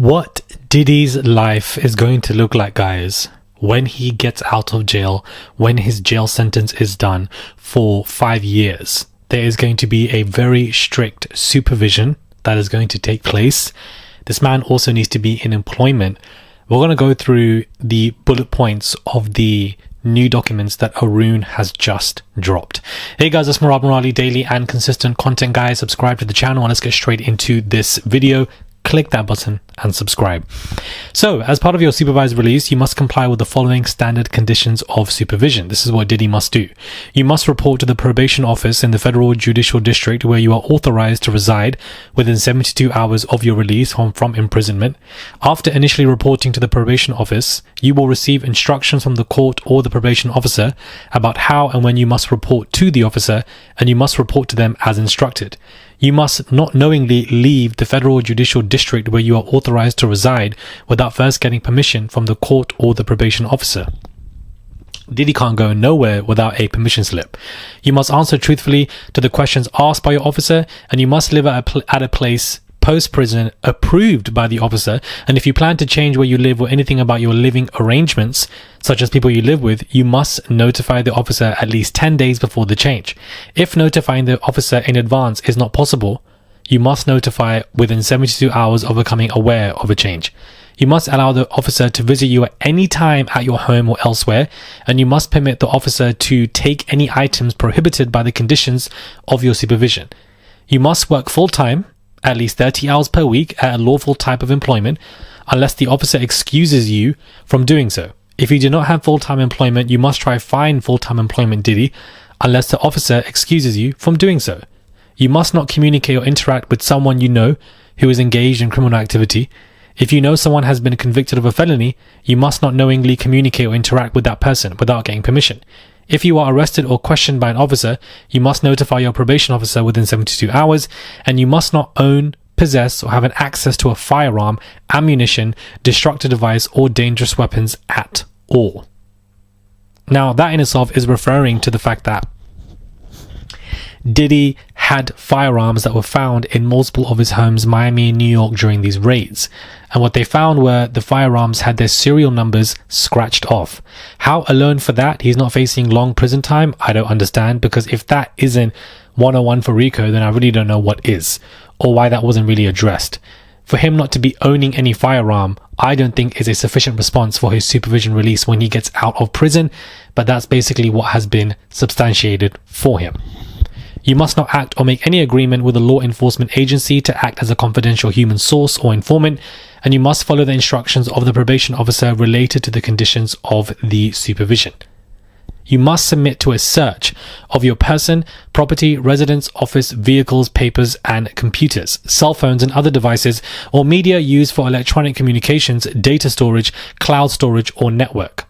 What Diddy's life is going to look like, guys, when he gets out of jail, when his jail sentence is done for 5 years, there is going to be a very strict supervision that is going to take place. This man also needs to be in employment. We're going to go through the bullet points of the new documents that Arun has just dropped. Hey guys, it's Arun, daily and consistent content guys. Subscribe to the channel and let's get straight into this video. Click that button and subscribe. So, as part of your supervised release, you must comply with the following standard conditions of supervision. This is what Diddy must do. You must report to the probation office in the Federal Judicial District where you are authorized to reside within 72 hours of your release from imprisonment. After initially reporting to the probation office, you will receive instructions from the court or the probation officer about how and when you must report to the officer, and you must report to them as instructed. You must not knowingly leave the Federal Judicial District where you are authorized to reside without first getting permission from the court or the probation officer. Diddy can't go nowhere without a permission slip. You must answer truthfully to the questions asked by your officer, and you must live at a place post-prison approved by the officer. And if you plan to change where you live or anything about your living arrangements, such as people you live with, you must notify the officer at least 10 days before the change. If notifying the officer in advance is not possible, you must notify within 72 hours of becoming aware of a change. You must allow the officer to visit you at any time at your home or elsewhere, and you must permit the officer to take any items prohibited by the conditions of your supervision. You must work full-time, at least 30 hours per week at a lawful type of employment, unless the officer excuses you from doing so. If you do not have full-time employment, you must try find full-time employment, Diddy, unless the officer excuses you from doing so. You must not communicate or interact with someone you know who is engaged in criminal activity. If you know someone has been convicted of a felony, you must not knowingly communicate or interact with that person without getting permission. If you are arrested or questioned by an officer, you must notify your probation officer within 72 hours, and you must not own, possess, or have an access to a firearm, ammunition, destructive device, or dangerous weapons at all. Now, that in itself is referring to the fact that Diddy had firearms that were found in multiple of his homes, Miami and New York, during these raids. And what they found were the firearms had their serial numbers scratched off. How alone for that he's not facing long prison time, I don't understand, because if that isn't 101 for RICO, then I really don't know what is, or why that wasn't really addressed. For him not to be owning any firearm, I don't think is a sufficient response for his supervision release when he gets out of prison, but that's basically what has been substantiated for him. You must not act or make any agreement with a law enforcement agency to act as a confidential human source or informant, and you must follow the instructions of the probation officer related to the conditions of the supervision. You must submit to a search of your person, property, residence, office, vehicles, papers, and computers, cell phones and other devices, or media used for electronic communications, data storage, cloud storage, or network.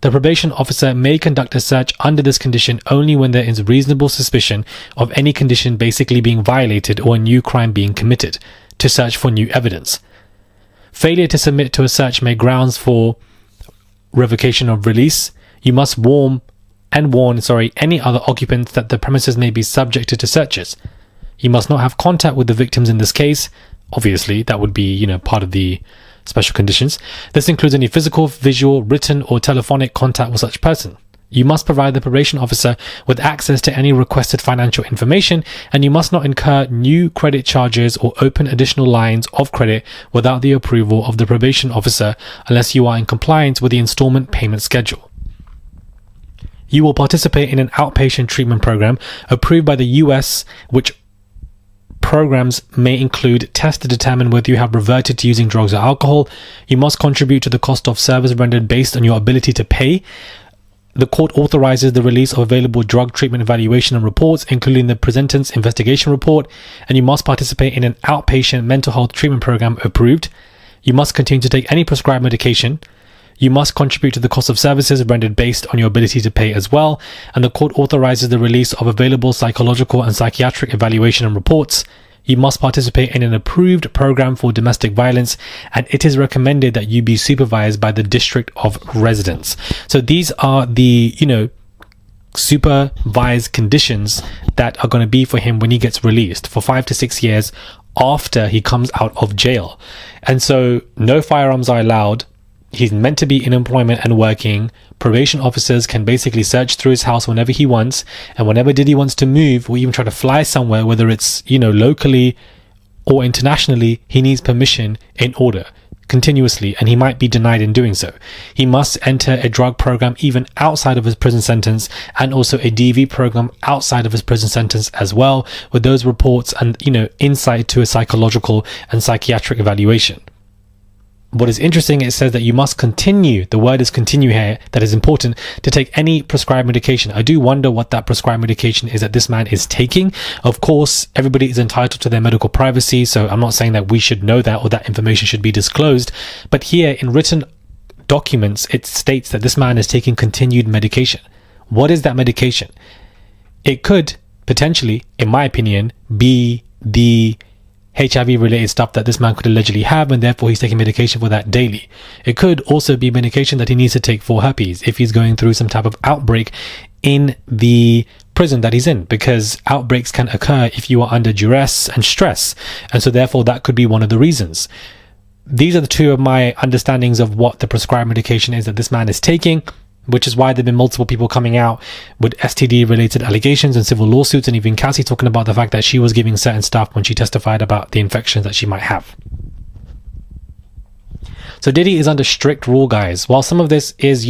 The probation officer may conduct a search under this condition only when there is reasonable suspicion of any condition basically being violated or a new crime being committed, to search for new evidence. Failure to submit to a search may grounds for revocation of release. You must warn any other occupants that the premises may be subjected to searches. You must not have contact with the victims in this case. Obviously, that would be, part of the special conditions. This includes any physical, visual, written, or telephonic contact with such person. You must provide the probation officer with access to any requested financial information, and you must not incur new credit charges or open additional lines of credit without the approval of the probation officer unless you are in compliance with the installment payment schedule. You will participate in an outpatient treatment program approved by the US, which programs may include tests to determine whether you have reverted to using drugs or alcohol. You must contribute to the cost of service rendered based on your ability to pay. The court authorizes the release of available drug treatment evaluation and reports, including the presentence investigation report, and you must participate in an outpatient mental health treatment program approved. You must continue to take any prescribed medication. You must contribute to the cost of services rendered based on your ability to pay as well, and the court authorizes the release of available psychological and psychiatric evaluation and reports. You must participate in an approved program for domestic violence, and it is recommended that you be supervised by the district of residence. So these are the, supervised conditions that are going to be for him when he gets released for 5 to 6 years after he comes out of jail. And so no firearms are allowed. He's meant to be in employment and working. Probation officers can basically search through his house whenever he wants, and whenever Diddy wants to move or even try to fly somewhere, whether it's, locally or internationally, he needs permission in order continuously, and he might be denied in doing so. He must enter a drug program even outside of his prison sentence, and also a DV program outside of his prison sentence as well, with those reports and insight to a psychological and psychiatric evaluation. What is interesting, it says that you must continue, the word is continue here, that is important, to take any prescribed medication. I do wonder what that prescribed medication is that this man is taking. Of course, everybody is entitled to their medical privacy, so I'm not saying that we should know that or that information should be disclosed. But here in written documents, it states that this man is taking continued medication. What is that medication? It could potentially, in my opinion, be the HIV related stuff that this man could allegedly have, and therefore he's taking medication for that daily. It could also be medication that he needs to take for herpes if he's going through some type of outbreak in the prison that he's in, because outbreaks can occur if you are under duress and stress, and so therefore that could be one of the reasons. These are the two of my understandings of what the prescribed medication is that this man is taking, which is why there have been multiple people coming out with STD related allegations and civil lawsuits, and even Cassie talking about the fact that she was giving certain stuff when she testified about the infections that she might have. So Diddy is under strict rule, guys. While some of this is,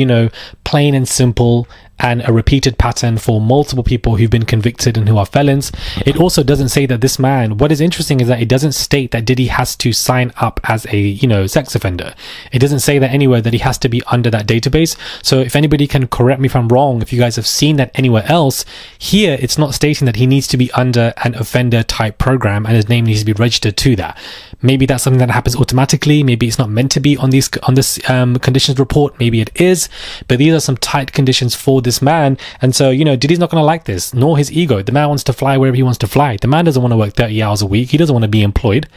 plain and simple and a repeated pattern for multiple people who've been convicted and who are felons, it also doesn't say that this man, what is interesting is that it doesn't state that Diddy has to sign up as a, sex offender. It doesn't say that anywhere that he has to be under that database. So if anybody can correct me if I'm wrong, if you guys have seen that anywhere else, here it's not stating that he needs to be under an offender type program and his name needs to be registered to that. Maybe that's something that happens automatically. Maybe it's not meant to be on this conditions report. Maybe it is, but these are some tight conditions for this man. And so, Diddy's not going to like this, nor his ego. The man wants to fly wherever he wants to fly. The man doesn't want to work 30 hours a week. He doesn't want to be employed.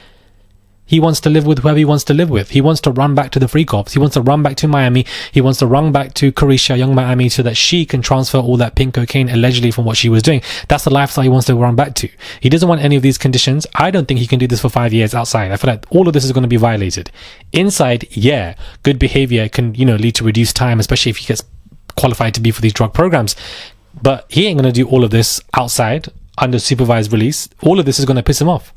He wants to live with whoever he wants to live with. He wants to run back to the freak offs. He wants to run back to Miami. He wants to run back to Carisha, young Miami, so that she can transfer all that pink cocaine allegedly from what she was doing. That's the lifestyle he wants to run back to. He doesn't want any of these conditions. I don't think he can do this for 5 years outside. I feel like all of this is going to be violated. Inside, yeah, good behavior can, lead to reduced time, especially if he gets qualified to be for these drug programs. But he ain't going to do all of this outside under supervised release. All of this is going to piss him off.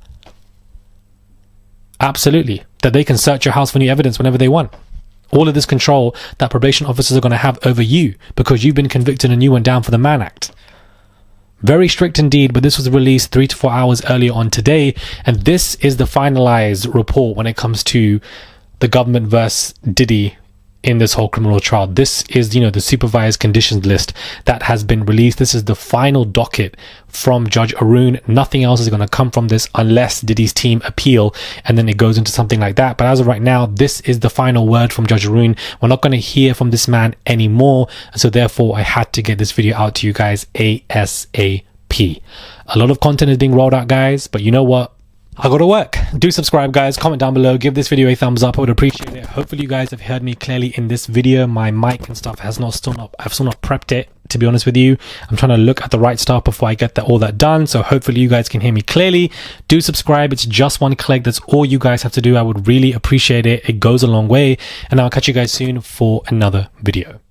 Absolutely. That they can search your house for new evidence whenever they want. All of this control that probation officers are going to have over you because you've been convicted and you went down for the Mann Act. Very strict indeed, but this was released 3 to 4 hours earlier on today, and this is the finalized report when it comes to the government versus Diddy in this whole criminal trial. This is, the supervised conditions list that has been released. This is the final docket from Judge Arun. Nothing else is going to come from this unless Diddy's team appeal, and then it goes into something like that. But as of right now, this is the final word from Judge Arun. We're not going to hear from this man anymore. So therefore, I had to get this video out to you guys ASAP. A lot of content is being rolled out, guys, but you know what? I gotta work. Do subscribe, guys. Comment down below. Give this video a thumbs up. I would appreciate it. Hopefully you guys have heard me clearly in this video. My mic and stuff I've still not prepped it, to be honest with you. I'm trying to look at the right stuff before I get all that done. So hopefully you guys can hear me clearly. Do subscribe. It's just one click. That's all you guys have to do. I would really appreciate it. It goes a long way. And I'll catch you guys soon for another video.